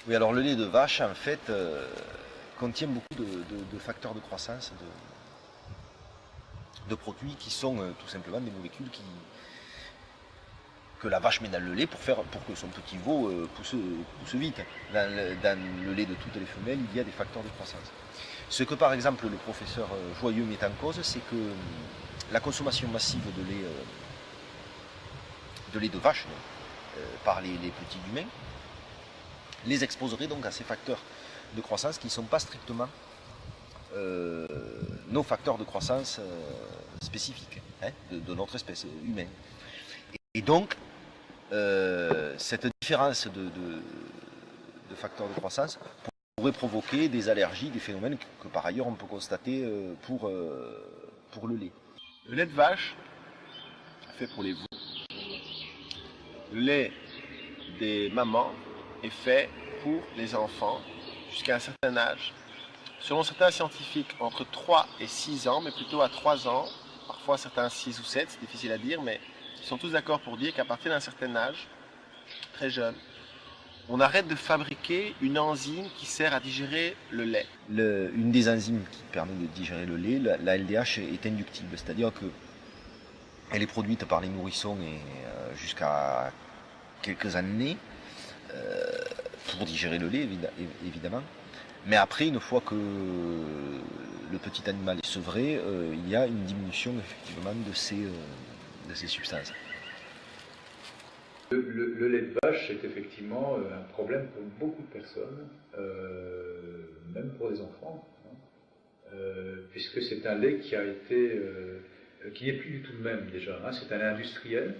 Oui, alors le lait de vache, en fait, contient beaucoup de facteurs de croissance, de produits qui sont tout simplement des molécules que la vache met dans le lait pour que son petit veau pousse vite. Dans le lait de toutes les femelles, il y a des facteurs de croissance. Ce que par exemple le professeur Joyeux met en cause, c'est que la consommation massive de lait de vache par les petits humains les exposerait donc à ces facteurs de croissance qui ne sont pas strictement nos facteurs de croissance spécifiques de notre espèce humaine. Et donc, cette différence de facteurs de croissance pourrait provoquer des allergies, des phénomènes que par ailleurs on peut constater pour le lait. Le lait de vache, fait pour les veaux. Le lait des mamans est fait pour les enfants jusqu'à un certain âge. Selon certains scientifiques, entre 3 et 6 ans, mais plutôt à 3 ans, parfois certains 6 ou 7, c'est difficile à dire, mais ils sont tous d'accord pour dire qu'à partir d'un certain âge, très jeune, on arrête de fabriquer une enzyme qui sert à digérer le lait. Une des enzymes qui permet de digérer le lait, la LDH, est inductible, c'est-à-dire qu'elle est produite par les nourrissons et jusqu'à quelques années pour digérer le lait, évidemment. Mais après, une fois que le petit animal est sevré, il y a une diminution effectivement de ces substances. Le lait de vache est effectivement un problème pour beaucoup de personnes, même pour les enfants, puisque c'est un lait qui a été, qui n'est plus du tout le même déjà. C'est un lait industriel,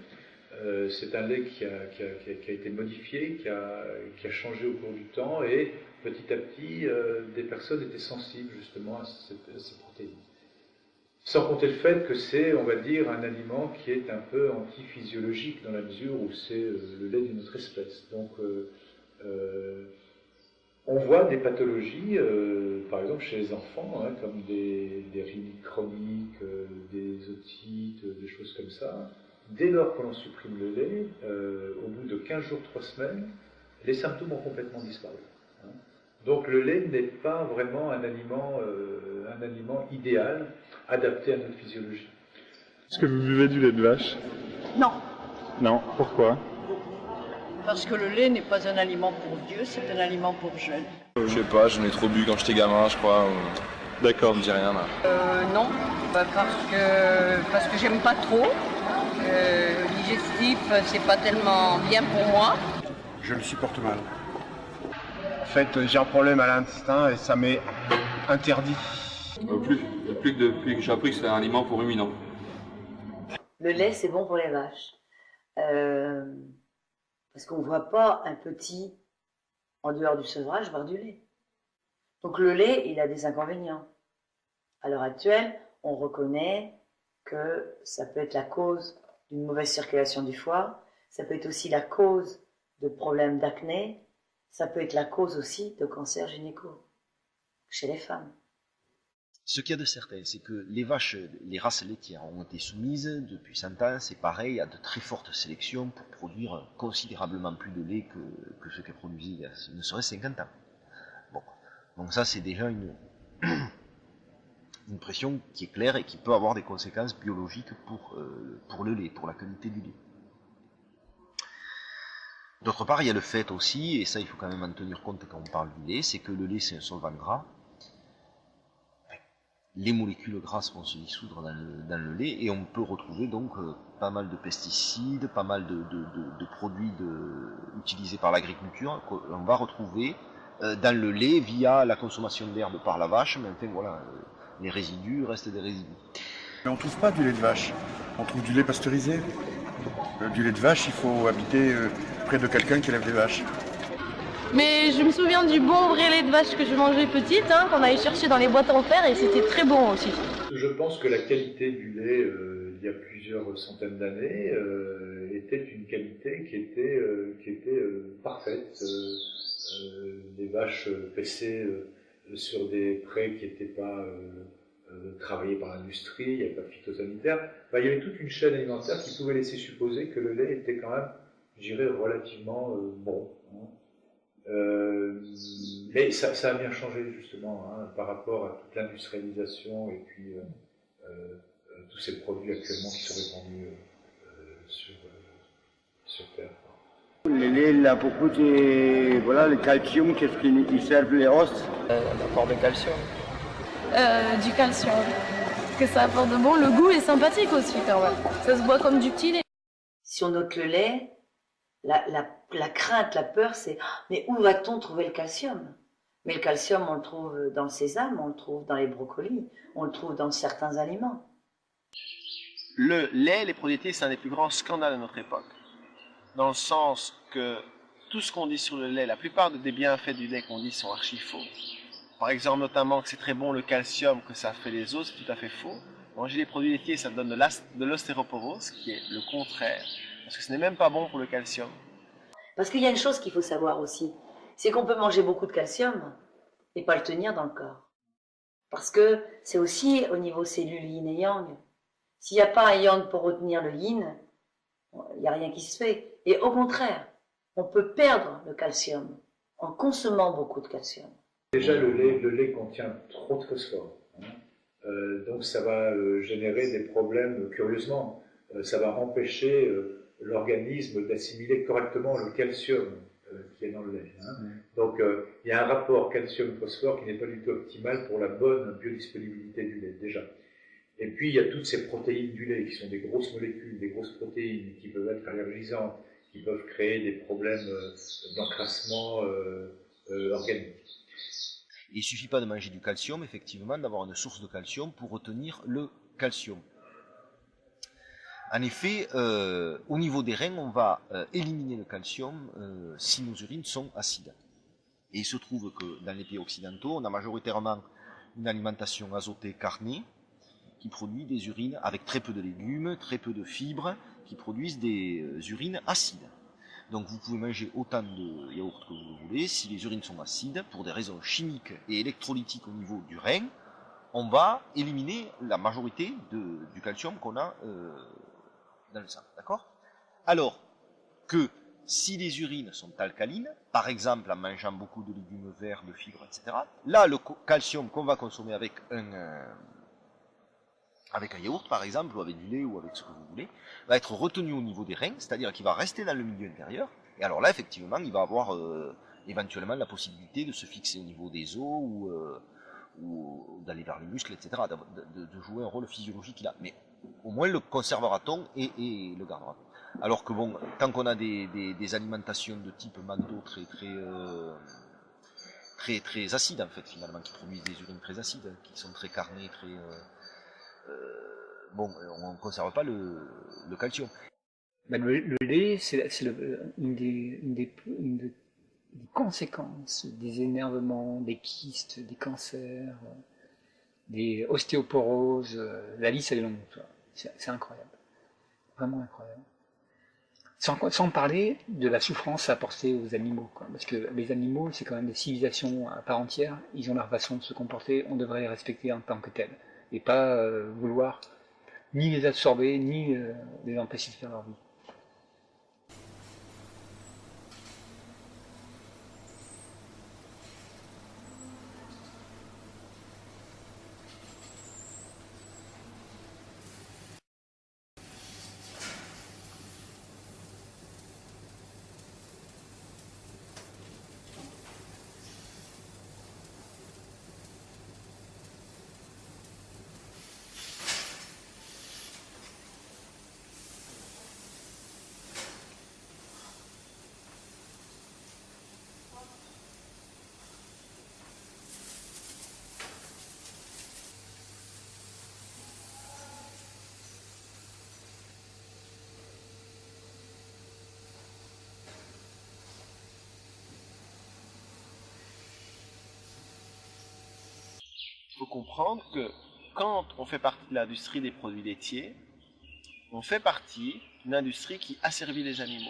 c'est un lait qui a été modifié, qui a changé au cours du temps, et petit à petit, des personnes étaient sensibles justement à ces protéines. Sans compter le fait que c'est, on va dire, un aliment qui est un peu antiphysiologique dans la mesure où c'est le lait d'une autre espèce. Donc, on voit des pathologies, par exemple chez les enfants, comme des rhinites chroniques, des otites, des choses comme ça. Dès lors que l'on supprime le lait, au bout de 15 jours, 3 semaines, les symptômes ont complètement disparu. Donc le lait n'est pas vraiment un aliment idéal, adapté à notre physiologie. Est-ce que vous buvez du lait de vache? Non, Non. Pourquoi? parce que le lait n'est pas un aliment pour Dieu, c'est un aliment pour jeunes. Je sais pas, j'en ai trop bu quand j'étais gamin, je crois. D'accord. Ça me dit rien là. Non, parce que j'aime pas trop. Digestif, c'est pas tellement bien pour moi. Je le supporte mal. En fait, j'ai un problème à l'intestin et ça m'est interdit. Plus que depuis que j'ai appris que c'était un aliment pour ruminants. Le lait, c'est bon pour les vaches. Parce qu'on ne voit pas un petit, en dehors du sevrage, boire du lait. Donc le lait, il a des inconvénients. À l'heure actuelle, on reconnaît que ça peut être la cause d'une mauvaise circulation du foie, ça peut être aussi la cause de problèmes d'acné, ça peut être la cause aussi de cancer gynéco chez les femmes. Ce qu'il y a de certain, c'est que les vaches, les races laitières ont été soumises depuis 100 ans, c'est pareil, à de très fortes sélections pour produire considérablement plus de lait que ce qu'elles produisaient il y a ne serait-ce 50 ans. Bon. Donc ça, c'est déjà une pression qui est claire et qui peut avoir des conséquences biologiques pour le lait, pour la qualité du lait. D'autre part, il y a le fait aussi, et ça il faut quand même en tenir compte quand on parle du lait, c'est que le lait c'est un solvant gras. Les molécules grasses vont se dissoudre dans le lait et on peut retrouver donc pas mal de pesticides, pas mal de produits utilisés par l'agriculture qu'on va retrouver dans le lait via la consommation d'herbe par la vache, mais enfin voilà, les résidus restent des résidus. Mais on ne trouve pas du lait de vache, on trouve du lait pasteurisé. Du lait de vache, il faut habiter près de quelqu'un qui élève des vaches. Mais je me souviens du bon vrai lait de vache que je mangeais petite, qu'on allait chercher dans les boîtes en fer et c'était très bon aussi. Je pense que la qualité du lait, il y a plusieurs centaines d'années, était une qualité qui était parfaite. Les vaches paissaient sur des prés qui n'étaient pas travaillés par l'industrie, il n'y avait pas de phytosanitaire. Il y avait toute une chaîne alimentaire qui pouvait laisser supposer que le lait était quand même, je dirais, relativement bon. Mais ça a bien changé justement hein, par rapport à toute l'industrialisation et puis tous ces produits actuellement qui sont répandus sur Terre. Le lait, là, pourquoi voilà, le calcium, qu'est-ce qu'ils servent les os? L'apport de calcium. Du calcium. Parce que ça apporte de bon. Le goût est sympathique aussi quand même. Ça se boit comme du petit lait. Si on note le lait, la crainte, la peur, c'est « mais où va-t-on trouver le calcium ?» Mais le calcium, on le trouve dans le sésame, on le trouve dans les brocolis, on le trouve dans certains aliments. Le lait, les produits laitiers, c'est un des plus grands scandales de notre époque. Dans le sens que tout ce qu'on dit sur le lait, la plupart des bienfaits du lait qu'on dit sont archi faux. Par exemple, notamment que c'est très bon le calcium, que ça fait les os, c'est tout à fait faux. Manger les produits laitiers, ça donne de l'ostéoporose, qui est le contraire, parce que ce n'est même pas bon pour le calcium. Parce qu'il y a une chose qu'il faut savoir aussi, c'est qu'on peut manger beaucoup de calcium et pas le tenir dans le corps. Parce que c'est aussi au niveau cellule yin et yang. S'il n'y a pas un yang pour retenir le yin, il n'y a rien qui se fait. Et au contraire, on peut perdre le calcium en consommant beaucoup de calcium. Déjà, le lait contient trop de phosphore. Donc ça va générer des problèmes, curieusement. Ça va empêcher l'organisme d'assimiler correctement le calcium qui est dans le lait. Donc il y a un rapport calcium-phosphore qui n'est pas du tout optimal pour la bonne biodisponibilité du lait, déjà. Et puis il y a toutes ces protéines du lait qui sont des grosses molécules, des grosses protéines qui peuvent être allergisantes, qui peuvent créer des problèmes d'encrassement organique. Il ne suffit pas de manger du calcium, effectivement, d'avoir une source de calcium pour retenir le calcium. En effet, au niveau des reins, on va éliminer le calcium si nos urines sont acides. Et il se trouve que dans les pays occidentaux, on a majoritairement une alimentation azotée carnée qui produit des urines avec très peu de légumes, très peu de fibres, qui produisent des urines acides. Donc vous pouvez manger autant de yaourts que vous voulez, si les urines sont acides, pour des raisons chimiques et électrolytiques au niveau du rein, on va éliminer la majorité du calcium qu'on a dans le sang, d'accord? Alors que si les urines sont alcalines, par exemple en mangeant beaucoup de légumes verts, de fibres, etc., là le calcium qu'on va consommer avec un yaourt par exemple, ou avec du lait, ou avec ce que vous voulez, va être retenu au niveau des reins, c'est-à-dire qu'il va rester dans le milieu intérieur, et alors là effectivement il va avoir éventuellement la possibilité de se fixer au niveau des os, ou d'aller vers les muscles, etc., de jouer un rôle physiologique qu'il a. Mais au moins le conservera-t-on et le gardera. Alors que bon, tant qu'on a des alimentations de type McDo très acides en fait finalement, qui produisent des urines très acides, qui sont très carnées, bon, on ne conserve pas le calcium. Ben le lait, c'est une des conséquences des énervements, des kystes, des cancers, des ostéoporoses, la liste est longue, c'est incroyable, vraiment incroyable. Sans parler de la souffrance apportée aux animaux, quoi. Parce que les animaux, c'est quand même des civilisations à part entière, ils ont leur façon de se comporter, on devrait les respecter en tant que tels, et pas vouloir ni les absorber, ni les empêcher de faire leur vie. Il faut comprendre que quand on fait partie de l'industrie des produits laitiers, on fait partie d'une industrie qui asservit les animaux.